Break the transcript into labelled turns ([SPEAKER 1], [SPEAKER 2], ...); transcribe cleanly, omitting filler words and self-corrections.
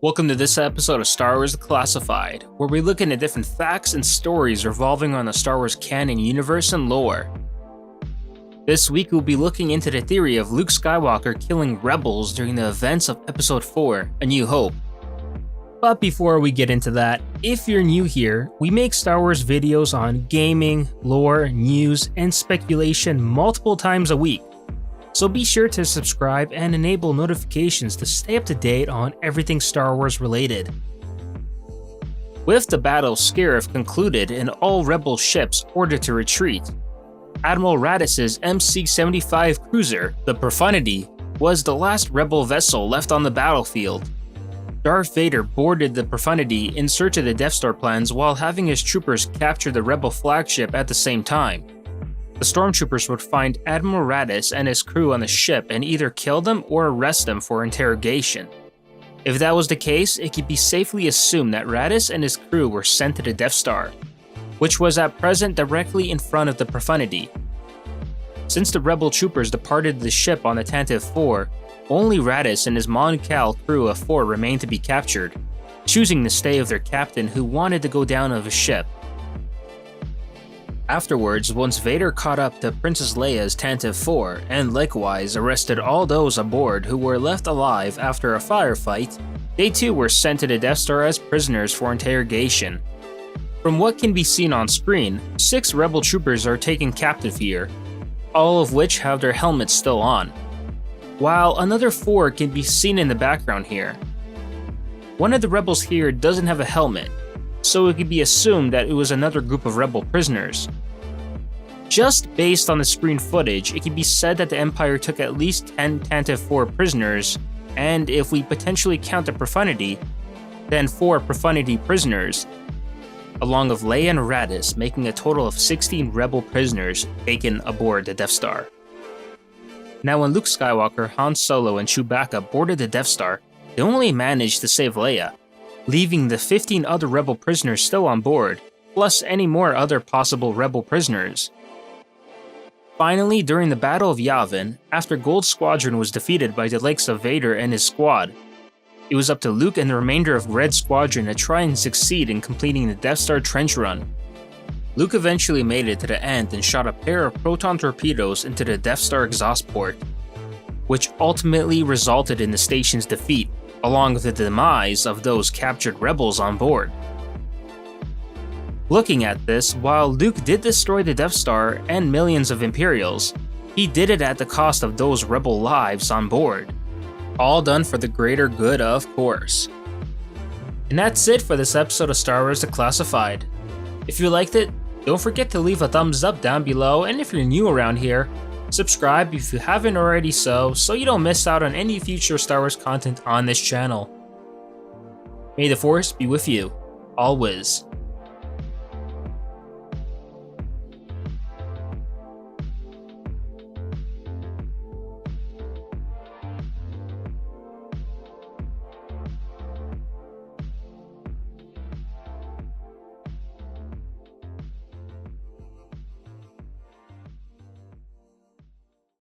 [SPEAKER 1] Welcome to this episode of Star Wars Declassified, where we look into different facts and stories revolving around the Star Wars canon universe and lore. This week we'll be looking into the theory of Luke Skywalker killing rebels during the events of Episode 4, A New Hope. But before we get into that, if you're new here, we make Star Wars videos on gaming, lore, news, and speculation multiple times a week. So be sure to subscribe and enable notifications to stay up to date on everything Star Wars related. With the Battle of Scarif concluded and all Rebel ships ordered to retreat, Admiral Raddus's MC-75 cruiser, the Profundity, was the last Rebel vessel left on the battlefield. Darth Vader boarded the Profundity in search of the Death Star plans while having his troopers capture the Rebel flagship at the same time. The stormtroopers would find Admiral Raddus and his crew on the ship and either kill them or arrest them for interrogation. If that was the case, it could be safely assumed that Raddus and his crew were sent to the Death Star, which was at present directly in front of the Profundity. Since the Rebel troopers departed the ship on the Tantive 4, only Raddus and his Mon Cal crew of 4 remained to be captured, choosing to stay with their captain who wanted to go down of his ship. Afterwards, once Vader caught up to Princess Leia's Tantive 4 and likewise arrested all those aboard who were left alive after a firefight, they too were sent to the Death Star as prisoners for interrogation. From what can be seen on screen, 6 Rebel troopers are taken captive here, all of which have their helmets still on, while another 4 can be seen in the background here. One of the rebels here doesn't have a helmet, so it could be assumed that it was another group of Rebel prisoners. Just based on the screen footage, it can be said that the Empire took at least 10 Tantive 4 prisoners, and if we potentially count the Profundity, then 4 Profundity prisoners, along with Leia and Raddus, making a total of 16 Rebel prisoners taken aboard the Death Star. Now when Luke Skywalker, Han Solo, and Chewbacca boarded the Death Star, they only managed to save Leia, leaving the 15 other Rebel prisoners still on board, plus any more other possible Rebel prisoners. Finally, during the Battle of Yavin, after Gold Squadron was defeated by the likes of Vader and his squad, it was up to Luke and the remainder of Red Squadron to try and succeed in completing the Death Star trench run. Luke eventually made it to the end and shot a pair of proton torpedoes into the Death Star exhaust port, which ultimately resulted in the station's defeat, along with the demise of those captured rebels on board. Looking at this, while Luke did destroy the Death Star and millions of Imperials, he did it at the cost of those rebel lives on board. All done for the greater good, of course. And that's it for this episode of Star Wars Declassified. If you liked it, don't forget to leave a thumbs up down below, and if you're new around here, subscribe if you haven't already so you don't miss out on any future Star Wars content on this channel. May the Force be with you, always.